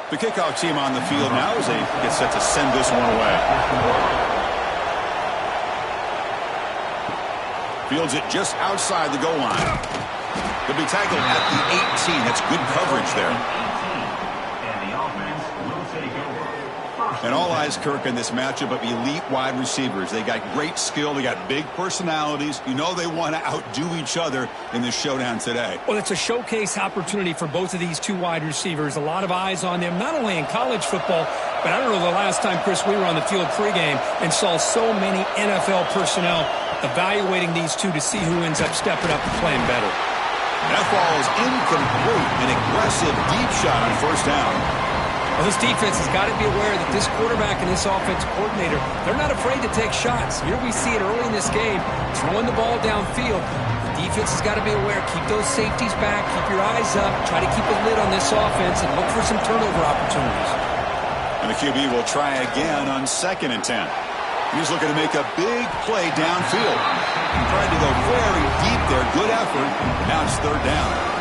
The kickoff team on the field now as they get set to send this one away. Fields it just outside the goal line. He'll be tackled at the 18. That's good coverage there. And all eyes, Kirk, in this matchup of elite wide receivers. They got great skill. They got big personalities. You know they want to outdo each other in this showdown today. Well, it's a showcase opportunity for both of these two wide receivers. A lot of eyes on them, not only in college football, but I don't know the last time, Chris, we were on the field pregame and saw so many NFL personnel evaluating these two to see who ends up stepping up and playing better. That ball is incomplete. An aggressive deep shot on first down. Well, this defense has got to be aware that this quarterback and this offensive coordinator, they're not afraid to take shots. Here we see it early in this game, throwing the ball downfield. The defense has got to be aware. Keep those safeties back. Keep your eyes up. Try to keep a lid on this offense and look for some turnover opportunities. And the QB will try again on 2nd and 10. He's looking to make a big play downfield. He tried to go very deep there. Good effort. Now it's 3rd down.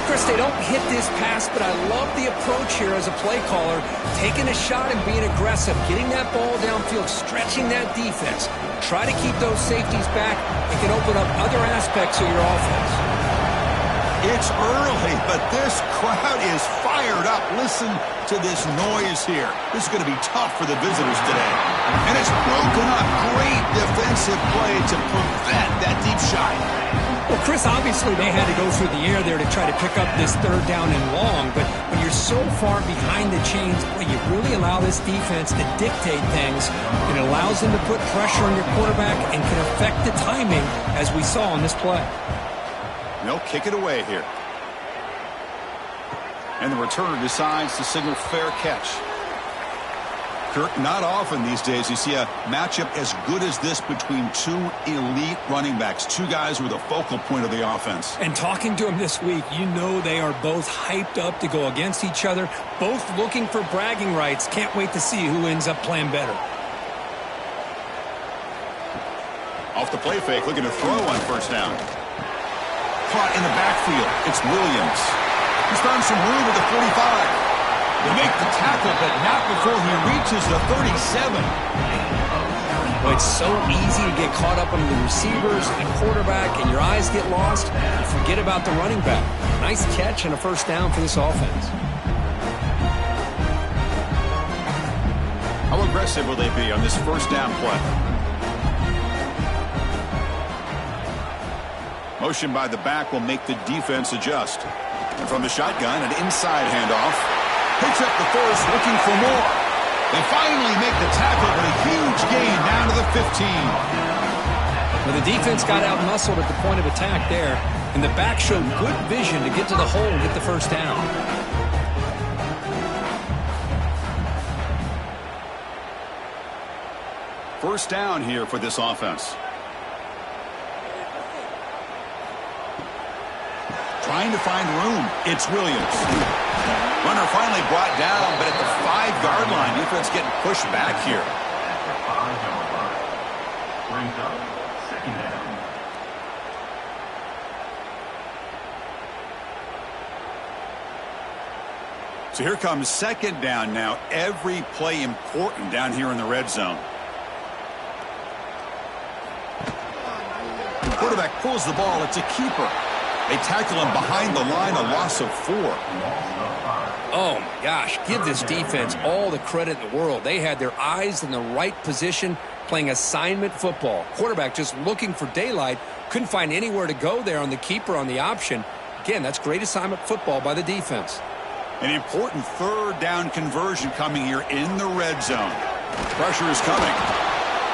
Chris, they don't hit this pass, but I love the approach here as a play caller, taking a shot and being aggressive, getting that ball downfield, stretching that defense. Try to keep those safeties back. It can open up other aspects of your offense. It's early, but this crowd is fired up. Listen to this noise here. This is going to be tough for the visitors today. And it's broken up. Great defensive play to prevent that deep shot. Well, Chris, obviously they had to go through the air there to try to pick up this 3rd down and long, but when you're so far behind the chains, boy, you really allow this defense to dictate things. It allows them to put pressure on your quarterback and can affect the timing, as we saw on this play. They'll kick it away here. And the returner decides to signal fair catch. Kirk, not often these days you see a matchup as good as this between two elite running backs, two guys who are the focal point of the offense. And talking to them this week, you know they are both hyped up to go against each other, both looking for bragging rights. Can't wait to see who ends up playing better. Off the play fake, looking to throw on first down. Caught in the backfield. It's Williams. He's found some room at the 45. They make the tackle, but not before he reaches the 37. Well, it's so easy to get caught up on the receivers and the quarterback, and your eyes get lost. You forget about the running back. Nice catch and a first down for this offense. How aggressive will they be on this first down play? Motion by the back will make the defense adjust. And from the shotgun, an inside handoff. Picks up the first, looking for more. They finally make the tackle, but a huge gain down to the 15. Well, the defense got out-muscled at the point of attack there, and the back showed good vision to get to the hole and get the first down. First down here for this offense. Trying to find room. It's Williams. Runner finally brought down, but at the 5-yard line, defense getting pushed back here. So here comes 2nd down now. Every play important down here in the red zone. The quarterback pulls the ball. It's a keeper. They tackle him behind the line, a loss of 4. Oh, my gosh. Give this defense all the credit in the world. They had their eyes in the right position, playing assignment football. Quarterback just looking for daylight. Couldn't find anywhere to go there on the keeper on the option. Again, that's great assignment football by the defense. An important 3rd down conversion coming here in the red zone. Pressure is coming.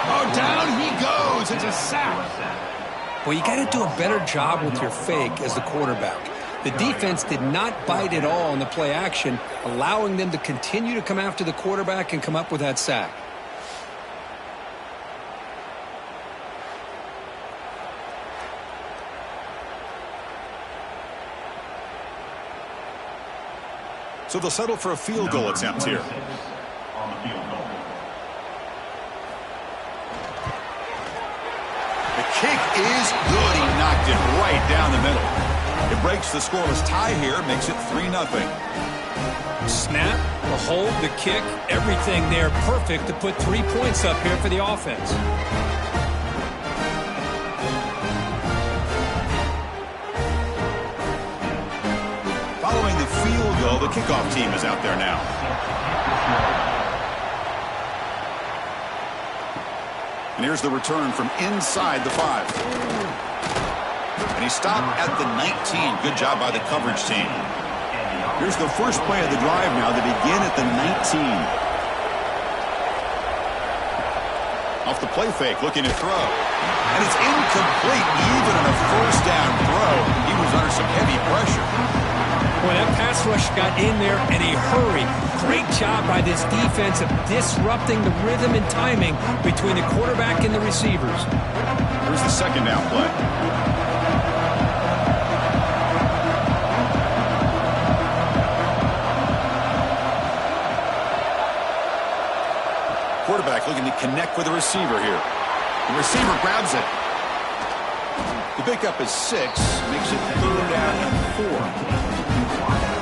Oh, down he goes. It's a sack. Well, you got to do a better job with your fake as the quarterback. The defense did not bite at all on the play action, allowing them to continue to come after the quarterback and come up with that sack. So they'll settle for a field goal attempt here. The kick is good. He knocked it right down the middle. It breaks the scoreless tie here, makes it 3-0. Snap, the hold, the kick, everything there perfect to put 3 points up here for the offense. Following the field goal, the kickoff team is out there now. And here's the return from inside the 5. And he stopped at the 19. Good job by the coverage team. Here's the first play of the drive now. They begin at the 19. Off the play fake, looking to throw. And it's incomplete. Even on a first down throw, he was under some heavy pressure. Well, that pass rush got in there in a hurry. Great job by this defense of disrupting the rhythm and timing between the quarterback and the receivers. Here's the second down play. Quarterback looking to connect with the receiver here. The receiver grabs it. The pickup is 6, makes it 3rd down and 4.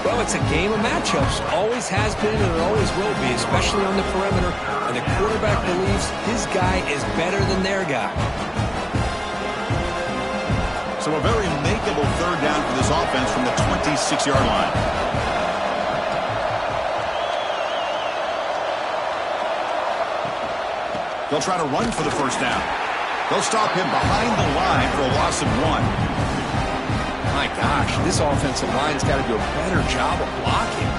Well, it's a game of matchups. Always has been and it always will be, especially on the perimeter. And the quarterback believes his guy is better than their guy. So a very makeable 3rd down for this offense from the 26-yard line. They'll try to run for the first down. They'll stop him behind the line for a loss of 1. My gosh, this offensive line's got to do a better job of blocking.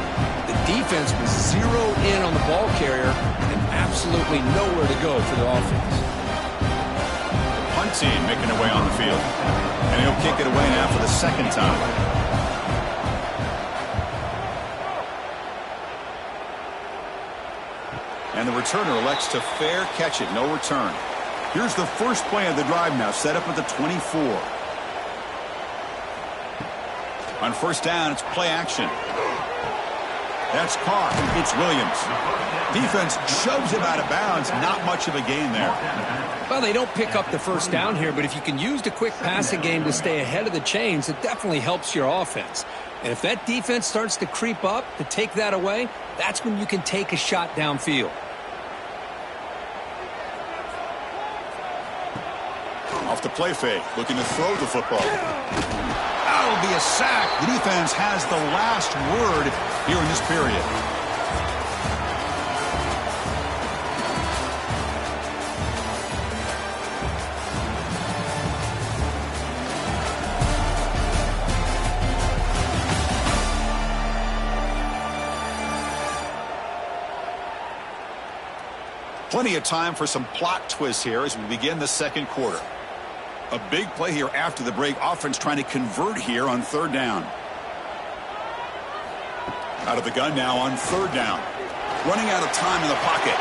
The defense was zeroed in on the ball carrier and absolutely nowhere to go for the offense. The punt team making their way on the field. And he'll kick it away now for the 2nd time. And the returner elects to fair catch it. No return. Here's the first play of the drive now, set up at the 24. On first down, it's play action. That's Carr. It's Williams. Defense shoves him out of bounds. Not much of a gain there. Well, they don't pick up the first down here, but if you can use the quick passing game to stay ahead of the chains, it definitely helps your offense. And if that defense starts to creep up to take that away, that's when you can take a shot downfield. Off the play fake, looking to throw the football. That'll be a sack. The defense has the last word here in this period. Plenty of time for some plot twists here as we begin the 2nd quarter. A big play here after the break. Offense trying to convert here on 3rd down. Out of the gun now on 3rd down. Running out of time in the pocket.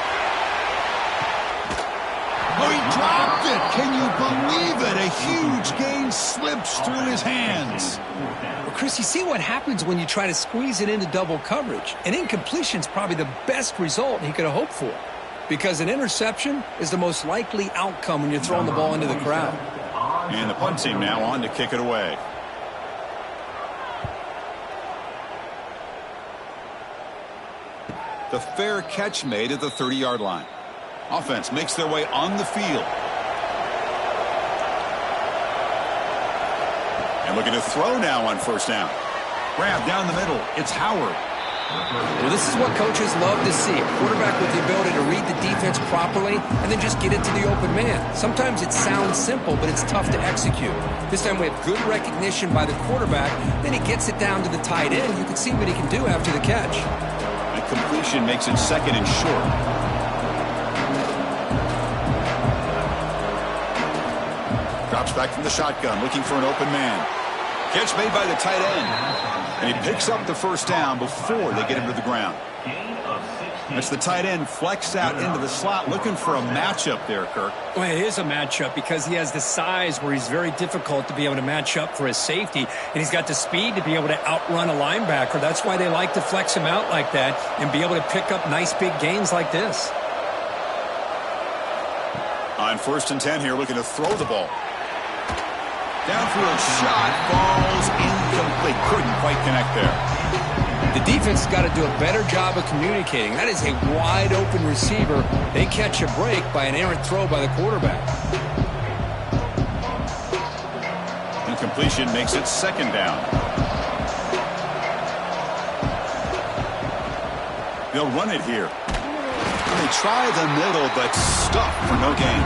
Oh, he dropped it. Can you believe it? A huge gain slips through his hands. Well, Chris, you see what happens when you try to squeeze it into double coverage. An incompletion is probably the best result he could have hoped for, because an interception is the most likely outcome when you're throwing the ball into the crowd. And the punt team now on to kick it away. The fair catch made at the 30-yard line. Offense makes their way on the field. And looking to throw now on first down. Grab down the middle. It's Howard. Well, this is what coaches love to see. A quarterback with the ability to read the defense properly and then just get it to the open man. Sometimes it sounds simple, but it's tough to execute. This time we have good recognition by the quarterback. Then he gets it down to the tight end. You can see what he can do after the catch. And completion makes it 2nd and short. Drops back from the shotgun, looking for an open man. Catch made by the tight end. And he picks up the first down before they get him to the ground. That's the tight end flexed out into the slot, looking for a matchup there, Kirk. Well, it is a matchup because he has the size where he's very difficult to be able to match up for his safety, and he's got the speed to be able to outrun a linebacker. That's why they like to flex him out like that and be able to pick up nice big gains like this. On 1st and 10 here, looking to throw the ball. Downfield shot, falls incomplete. Couldn't quite connect there. The defense has got to do a better job of communicating. That is a wide-open receiver. They catch a break by an errant throw by the quarterback. Incompletion makes it second down. They'll run it here. They try the middle, but stuffed for no gain.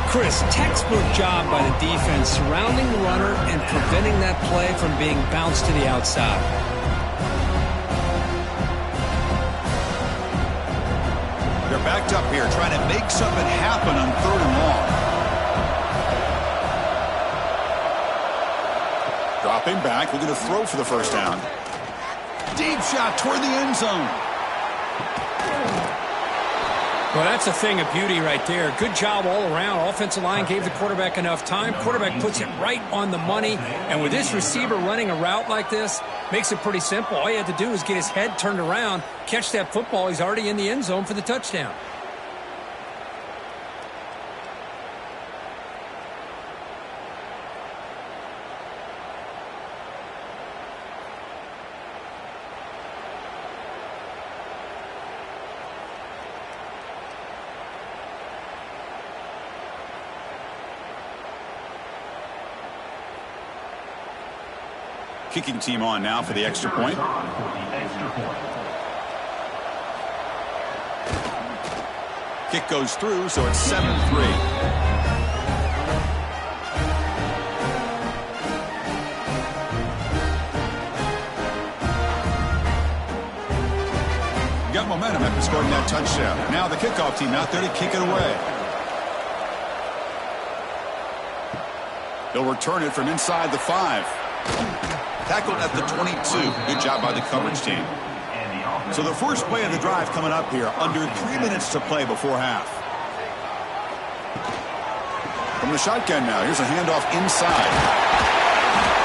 Chris, textbook job by the defense surrounding the runner and preventing that play from being bounced to the outside. They're backed up here trying to make something happen on 3rd and long. Dropping back, looking to throw for the first down. Deep shot toward the end zone. Well, that's a thing of beauty right there. Good job all around. Offensive line gave the quarterback enough time. Quarterback puts it right on the money. And with this receiver running a route like this, makes it pretty simple. All you had to do is get his head turned around, catch that football. He's already in the end zone for the touchdown. Kicking team on now for the extra point. Kick goes through, so it's 7-3. Got momentum after scoring that touchdown. Now the kickoff team out there to kick it away. They'll return it from inside the 5. Tackled at the 22. Good job by the coverage team. So the first play of the drive coming up here. Under 3 minutes to play before half. From the shotgun now. Here's a handoff inside.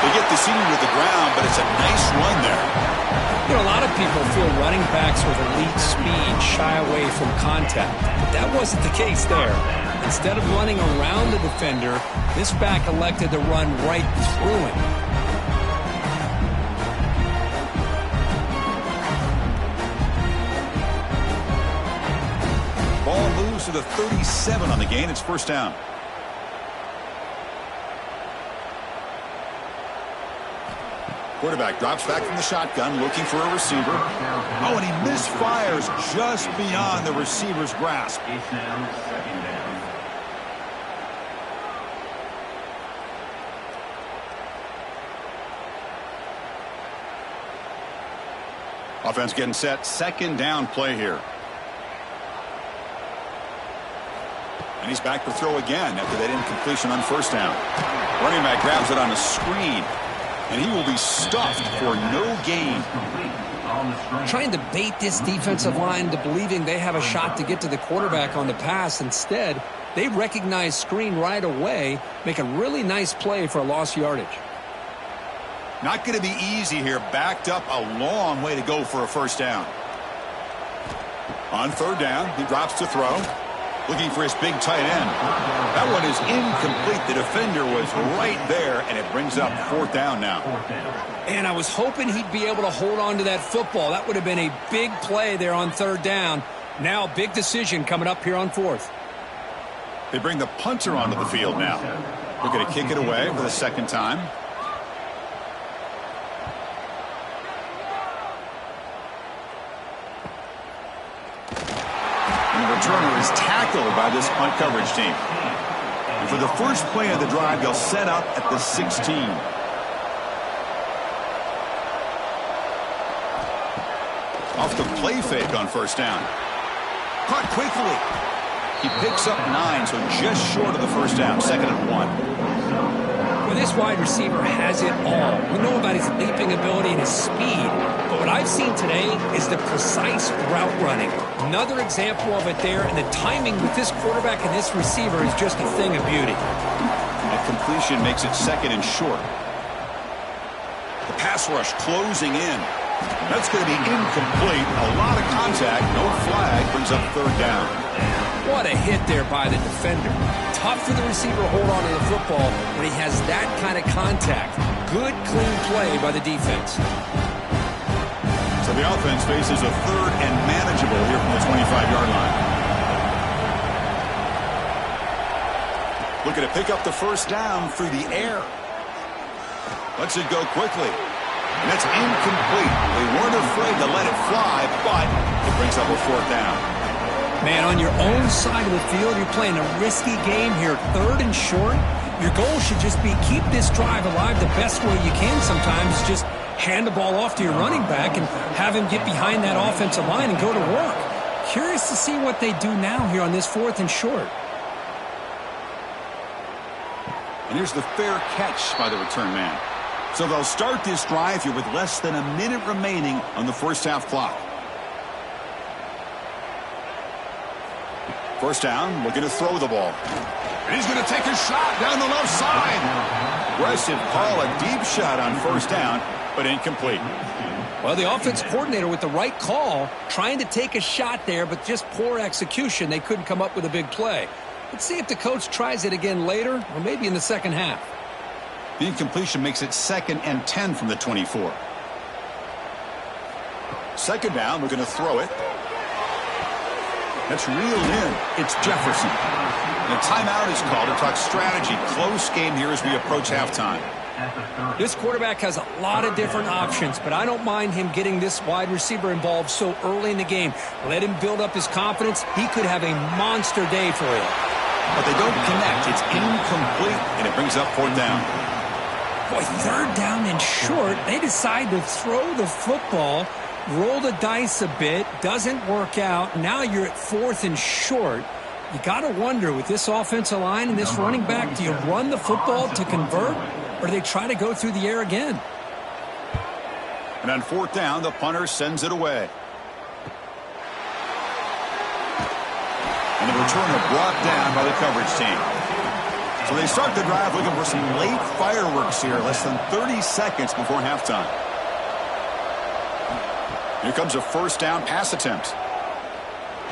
They get the senior to the ground, but it's a nice run there. You know, a lot of people feel running backs with elite speed shy away from contact. But that wasn't the case there. Instead of running around the defender, this back elected to run right through him. Ball moves to the 37 on the gain. It's first down. Quarterback drops back from the shotgun, looking for a receiver. Oh, and he misfires just beyond the receiver's grasp. Offense getting set. Second down play here. And he's back to throw again after that incompletion on first down. Running back grabs it on a screen. And he will be stuffed for no gain. Trying to bait this defensive line to believing they have a shot to get to the quarterback on the pass. Instead, they recognize screen right away, make a really nice play for a lost yardage. Not going to be easy here. Backed up a long way to go for a first down. On third down, he drops to throw. Looking for his big tight end. That one is incomplete. The defender was right there, and it brings up fourth down now. And I was hoping he'd be able to hold on to that football. That would have been a big play there on third down. Now, big decision coming up here on fourth. They bring the punter onto the field now. They're going to kick it away for the second time. Returner is tackled by this punt coverage team. And for the first play of the drive, they'll set up at the 16. Off the play fake on first down. Caught quickly. He picks up 9, so just short of the first down. Second and 1. Well, this wide receiver has it all. We know about his leaping ability and his speed. But what I've seen today is the precise route running. Another example of it there, and the timing with this quarterback and this receiver is just a thing of beauty. That completion makes it second and short. The pass rush closing in. That's going to be incomplete. A lot of contact, no flag, brings up third down. What a hit there by the defender. Tough for the receiver to hold on to the football when he has that kind of contact. Good, clean play by the defense. The offense faces a third and manageable here from the 25-yard line. Looking to pick up the first down through the air. Lets it go quickly. And it's incomplete. They weren't afraid to let it fly, but it brings up a fourth down. Man, on your own side of the field, you're playing a risky game here. Third and short. Your goal should just be keep this drive alive the best way you can sometimes. Just hand the ball off to your running back and have him get behind that offensive line and go to work. Curious to see what they do now here on this fourth and short. And here's the fair catch by the return man. So they'll start this drive here with less than a minute remaining on the first half clock. First down, looking to throw the ball. And he's going to take a shot down the left side. Aggressive call, a deep shot on first down, but incomplete. Well, the offense coordinator with the right call, trying to take a shot there, but just poor execution. They couldn't come up with a big play. Let's see if the coach tries it again later, or maybe in the second half. The incompletion makes it 2nd and 10 from the 24. Second down, looking to throw it. That's reeled in. It's Jefferson. And a timeout is called to talk strategy. Close game here as we approach halftime. This quarterback has a lot of different options, but I don't mind him getting this wide receiver involved so early in the game. Let him build up his confidence. He could have a monster day for you. But they don't connect. It's incomplete, and it brings up fourth down. Boy, third down and short. They decide to throw the football, roll the dice a bit, doesn't work out. Now you're at fourth and short. You got to wonder, with this offensive line and this running back, do you run the football to convert, or do they try to go through the air again? And on fourth down, the punter sends it away. And the returner brought down by the coverage team. So they start the drive looking for some late fireworks here, less than 30 seconds before halftime. Here comes a first down pass attempt.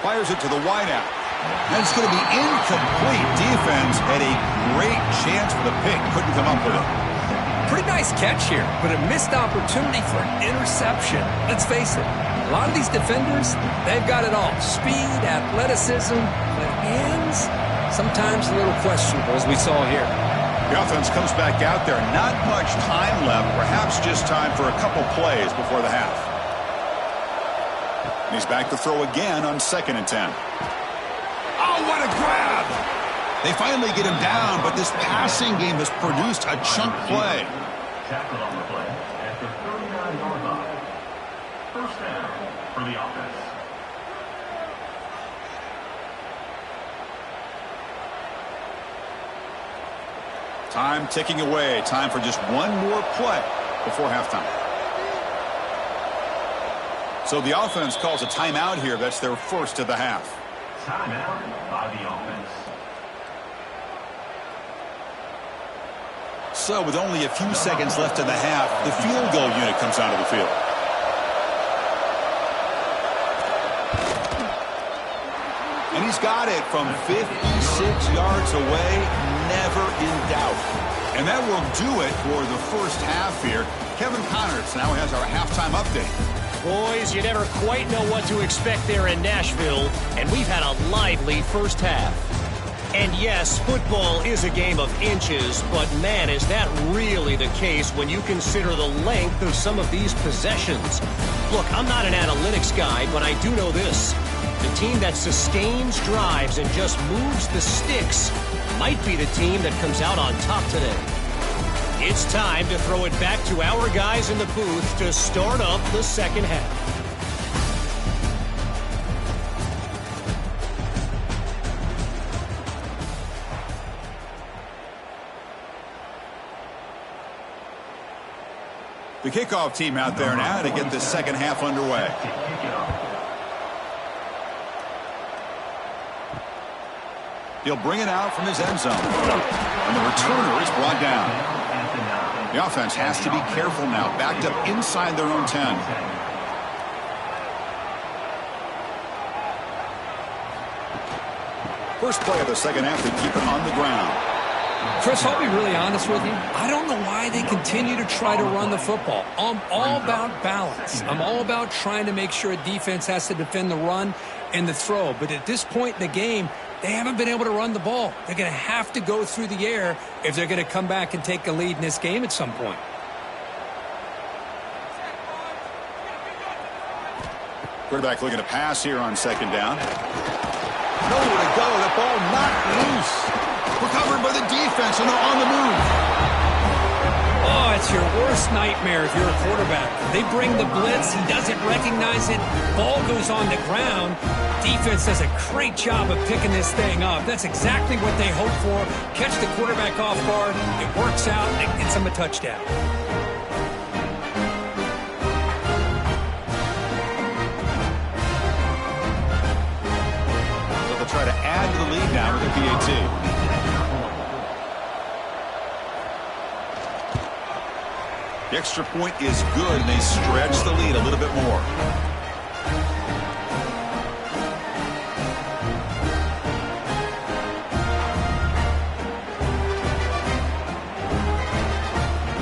Fires it to the wideout. That's going to be incomplete. Defense had a great chance for the pick. Couldn't come up with it. Pretty nice catch here, but a missed opportunity for an interception. Let's face it, a lot of these defenders, they've got it all. Speed, athleticism, but hands, sometimes a little questionable, as we saw here. The offense comes back out there. Not much time left. Perhaps just time for a couple plays before the half. And he's back to throw again on 2nd and 10. Oh, what a grab! They finally get him down, but this passing game has produced a chunk play. Tackle on the play at the 39-yard line. First down for the offense. Time ticking away. Time for just one more play before halftime. So the offense calls a timeout here. That's their first of the half. Timeout by the offense. So with only a few seconds left in the half, the field goal unit comes onto the field. And he's got it from 56 yards away, never in doubt. And that will do it for the first half here. Kevin Connors now has our halftime update. Boys, you never quite know what to expect there in Nashville, and we've had a lively first half. And yes, football is a game of inches, but man, is that really the case when you consider the length of some of these possessions. Look, I'm not an analytics guy, but I do know this. The team that sustains drives and just moves the sticks might be the team that comes out on top today. It's time to throw it back to our guys in the booth to start up the second half. The kickoff team out there now to get this second half underway. He'll bring it out from his end zone. And the returner is brought down. The offense has to be careful now. Backed up inside their own 10. First play of the second half, they keep it on the ground. Chris, I'll be really honest with you. I don't know why they continue to try to run the football. I'm all about balance. I'm all about trying to make sure a defense has to defend the run and the throw. But at this point in the game, they haven't been able to run the ball. They're going to have to go through the air if they're going to come back and take a lead in this game at some point. Quarterback looking to pass here on second down. Nowhere to go. The ball knocked loose. Recovered by the defense, and they're on the move. Oh, it's your worst nightmare if you're a quarterback. They bring the blitz. He doesn't recognize it. Ball goes on the ground. Defense does a great job of picking this thing up. That's exactly what they hope for. Catch the quarterback off guard. It works out, and it gets them a touchdown. So they'll try to add to the lead now with a PAT. The extra point is good, and they stretch the lead a little bit more.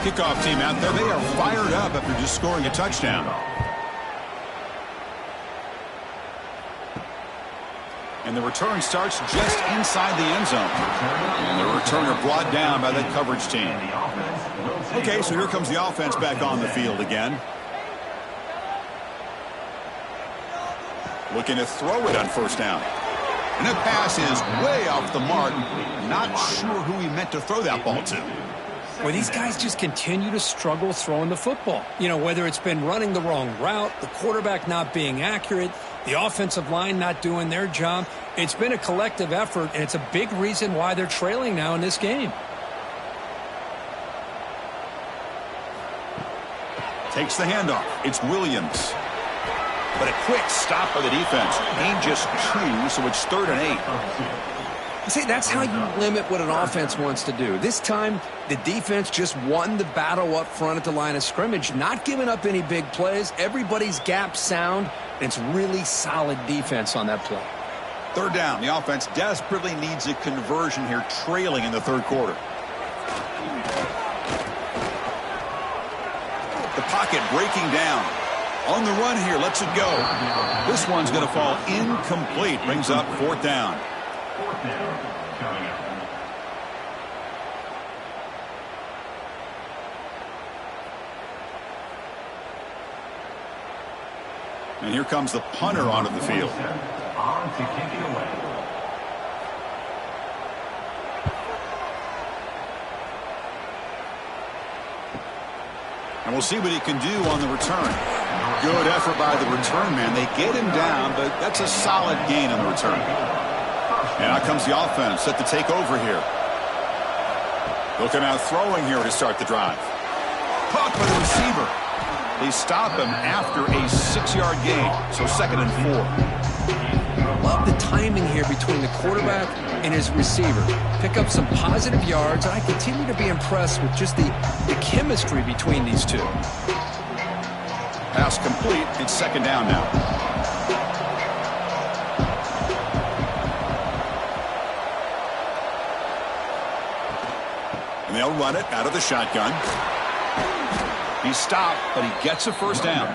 Kickoff team out there. They are fired up after just scoring a touchdown. And the return starts just inside the end zone. And the returner brought down by that coverage team. Okay, so here comes the offense back on the field again. Looking to throw it on first down. And that pass is way off the mark. Not sure who he meant to throw that ball to. Well, these guys just continue to struggle throwing the football. You know, whether it's been running the wrong route, the quarterback not being accurate, the offensive line not doing their job. It's been a collective effort, and it's a big reason why they're trailing now in this game. Takes the handoff. It's Williams. But a quick stop by the defense. Gain just 2, so it's 3rd and 8. See, that's how you limit what an offense wants to do. This time, the defense just won the battle up front at the line of scrimmage, not giving up any big plays. Everybody's gap sound, and it's really solid defense on that play. 3rd down. The offense desperately needs a conversion here, trailing in the 3rd quarter. The pocket breaking down. On the run here, lets it go. This one's going to fall incomplete. Brings up 4th down. And here comes the punter onto the field. On to kick it away. And we'll see what he can do on the return. Good effort by the return man. They get him down, but that's a solid gain on the return. And out comes the offense set to take over here. Looking out throwing here to start the drive. Caught by the receiver. They stop him after a 6-yard gain. So 2nd and 4. Love the timing here between the quarterback and his receiver. Pick up some positive yards, and I continue to be impressed with just the chemistry between these two. Pass complete. It's 2nd down now. And they'll run it out of the shotgun. He stopped, but he gets a 1st down.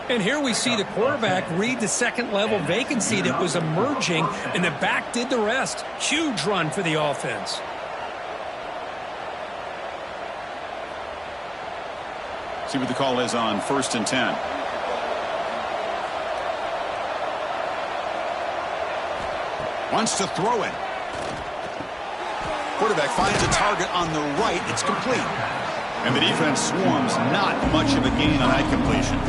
And here we see the quarterback read the 2nd-level vacancy that was emerging, and the back did the rest. Huge run for the offense. See what the call is on 1st and 10. Wants to throw it. Quarterback finds a target on the right. It's complete. And the defense swarms. Not much of a gain on that completion.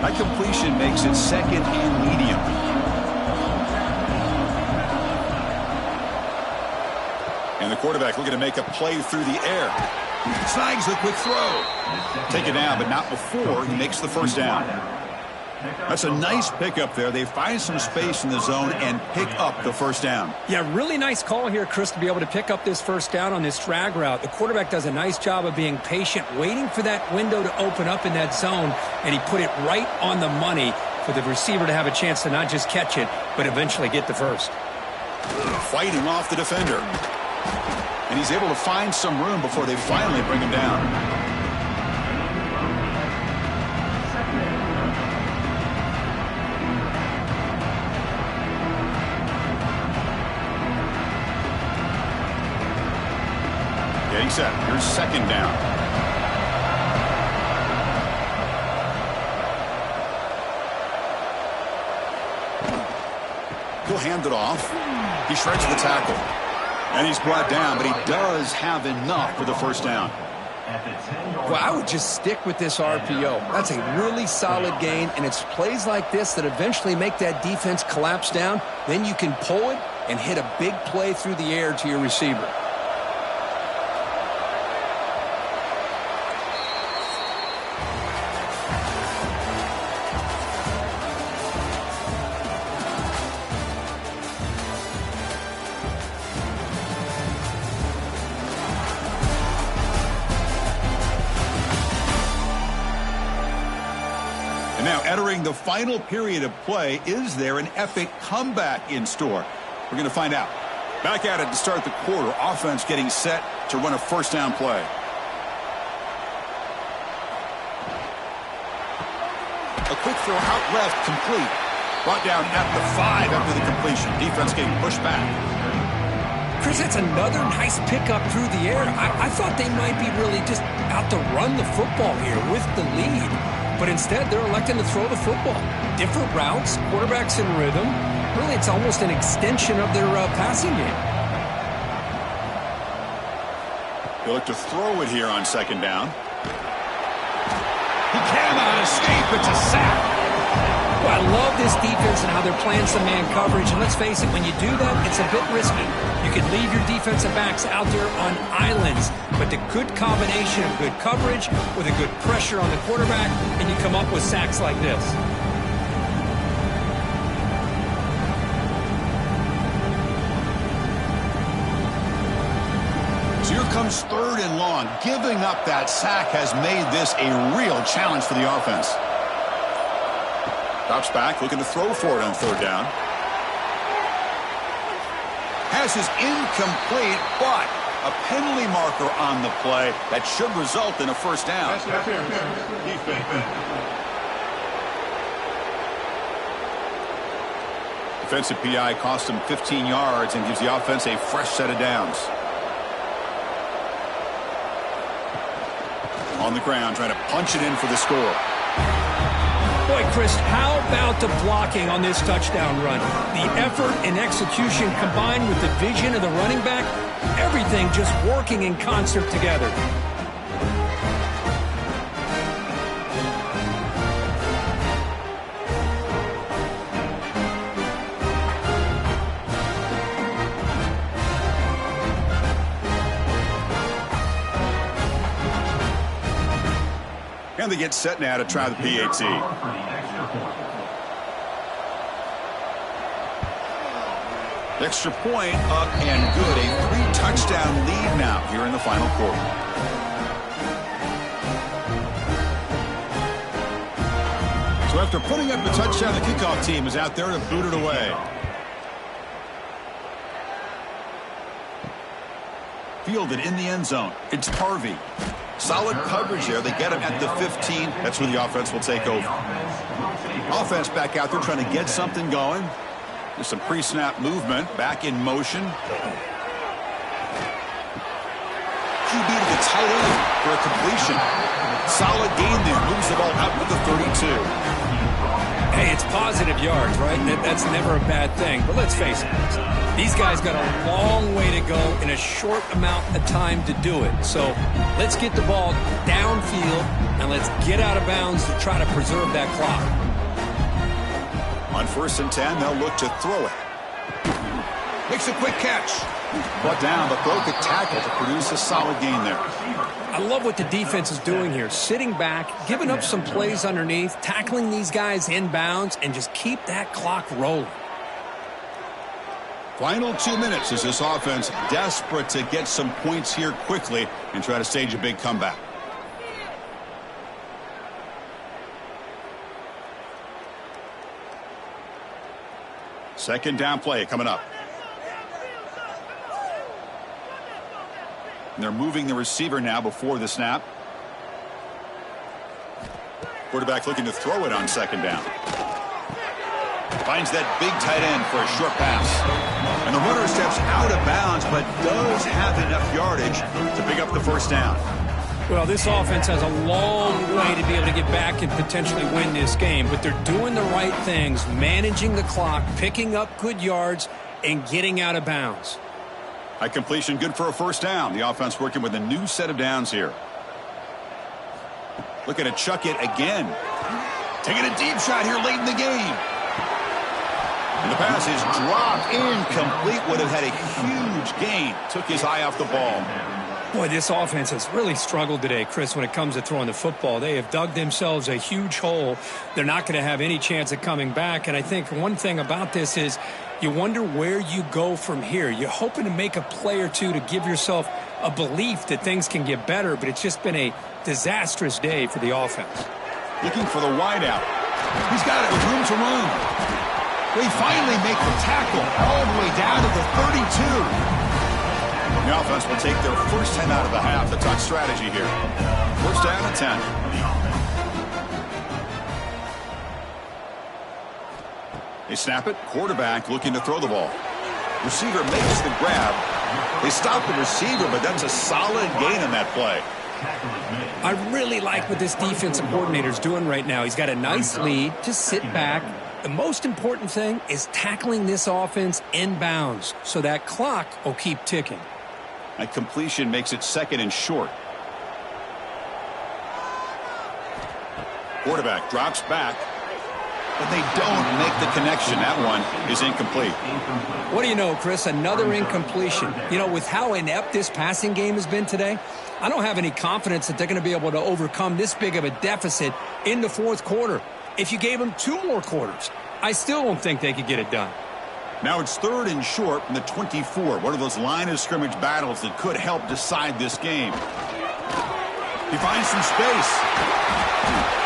That completion makes it 2nd and medium. And the quarterback looking to make a play through the air. Snags the quick throw. Take it down, but not before he makes the 1st down. That's a nice pickup there. They find some space in the zone and pick up the first down. Yeah, really nice call here, Chris, to be able to pick up this first down on this drag route. The quarterback does a nice job of being patient, waiting for that window to open up in that zone, and he put it right on the money for the receiver to have a chance to not just catch it, but eventually get the first. Fighting off the defender. And he's able to find some room before they finally bring him down. Getting set. Here's second down. He'll hand it off. He shreds the tackle. And he's brought down, but he does have enough for the first down. Well, I would just stick with this RPO. That's a really solid gain, and it's plays like this that eventually make that defense collapse down. Then you can pull it and hit a big play through the air to your receiver. Now, entering the final period of play, is there an epic comeback in store? We're going to find out. Back at it to start the quarter. Offense getting set to run a first down play. A quick throw out left, complete. Brought down at the 5 after the completion. Defense getting pushed back. Chris, that's another nice pickup through the air. I thought they might be really just out to run the football here with the lead. But instead, they're electing to throw the football. Different routes, quarterbacks in rhythm. Really, it's almost an extension of their passing game. They look to throw it here on second down. He cannot escape. It's a sack. Well, I love this defense and how they're playing some man coverage. And let's face it, when you do that, it's a bit risky. You can leave your defensive backs out there on islands. But the good combination of good coverage with a good pressure on the quarterback, and you come up with sacks like this. So here comes third and long. Giving up that sack has made this a real challenge for the offense. Drops back, looking to throw for it on third down. Passes incomplete, but a penalty marker on the play that should result in a first down. Defensive PI cost him 15 yards and gives the offense a fresh set of downs. On the ground, trying to punch it in for the score. Boy, Chris, how about the blocking on this touchdown run? The effort and execution combined with the vision of the running back, everything just working in concert together. And they get set now to try the PAT. Extra point up and good. A 3-touchdown lead now here in the final quarter. So after putting up the touchdown, the kickoff team is out there to boot it away. Fielded in the end zone. It's Harvey. Solid coverage there. They get him at the 15. That's where the offense will take over. Offense back out there trying to get something going. There's some pre-snap movement. Back in motion. QB to the tight end for a completion. Solid gain there. Moves the ball out to the 32. Hey, it's positive yards, right? That's never a bad thing. But let's face it, these guys got a long way to go in a short amount of time to do it. So let's get the ball downfield and let's get out of bounds to try to preserve that clock. On 1st and 10, they'll look to throw it. Makes a quick catch. Brought down, but broke a tackle to produce a solid gain there. I love what the defense is doing here. Sitting back, giving up some plays underneath, tackling these guys inbounds, and just keep that clock rolling. Final 2 minutes as this offense desperate to get some points here quickly and try to stage a big comeback. Second down play coming up. And they're moving the receiver now before the snap. Quarterback looking to throw it on second down. Finds that big tight end for a short pass. And the runner steps out of bounds, but does have enough yardage to pick up the first down. Well, this offense has a long way to be able to get back and potentially win this game, but they're doing the right things, managing the clock, picking up good yards, and getting out of bounds. A completion good for a first down. The offense working with a new set of downs here. Looking to chuck it again. Taking a deep shot here late in the game. And the pass is dropped incomplete. Would have had a huge gain. Took his eye off the ball. Boy, this offense has really struggled today, Chris, when it comes to throwing the football. They have dug themselves a huge hole. They're not going to have any chance of coming back. And I think one thing about this is you wonder where you go from here. You're hoping to make a play or two to give yourself a belief that things can get better, but it's just been a disastrous day for the offense. Looking for the wideout. He's got it with room to run. They finally make the tackle all the way down to the 32. The offense will take their first 10 out of the half. The top strategy here. First down at 10. They snap it. Quarterback looking to throw the ball. Receiver makes the grab. They stop the receiver, but that's a solid gain on that play. I really like what this defensive coordinator is doing right now. He's got a nice lead. Just sit back. The most important thing is tackling this offense inbounds so that clock will keep ticking. A completion makes it second and short. Quarterback drops back, but they don't make the connection. That one is incomplete. What do you know, Chris? Another incompletion. You know, with how inept this passing game has been today, I don't have any confidence that they're going to be able to overcome this big of a deficit in the fourth quarter. If you gave them 2 more quarters, I still don't think they could get it done. Now it's third and short from the 24. One of those line of scrimmage battles that could help decide this game. He finds some space.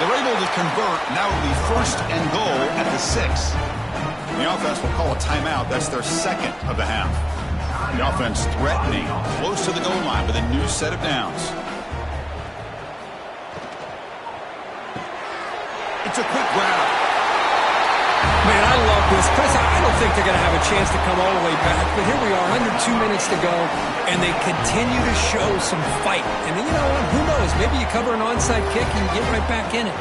They're able to convert. Now it'll be first and goal at the 6. The offense will call a timeout. That's their second of the half. The offense threatening close to the goal line with a new set of downs. It's a quick grab. Man, I love this. Chris, I don't think they're going to have a chance to come all the way back, but here we are, under 2 minutes to go, and they continue to show some fight. And you know what? Who knows? Maybe you cover an onside kick and you get right back in it.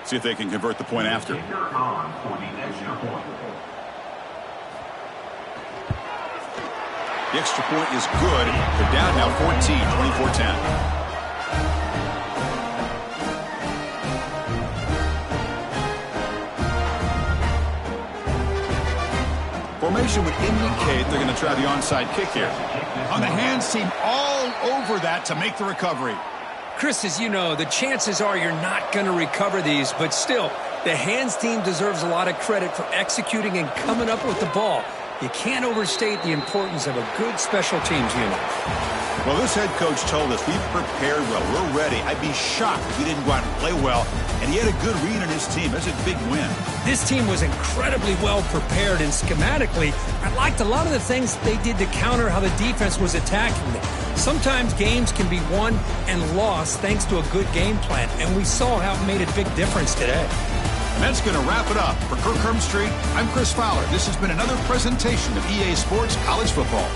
See if they can convert the point after. On for the extra point. The extra point is good. They're down now 14, 24-10. Formation would indicate they're going to try the onside kick here. On the hands team all over that to make the recovery. Chris, as you know, the chances are you're not going to recover these, but still, the hands team deserves a lot of credit for executing and coming up with the ball. You can't overstate the importance of a good special teams unit. Well, this head coach told us we've prepared well. We're ready. I'd be shocked if we didn't go out and play well. And he had a good read on his team. That's a big win. This team was incredibly well prepared, and schematically, I liked a lot of the things they did to counter how the defense was attacking them. Sometimes games can be won and lost thanks to a good game plan, and we saw how it made a big difference today. And that's going to wrap it up. For Kirk Street, I'm Chris Fowler. This has been another presentation of EA Sports College Football.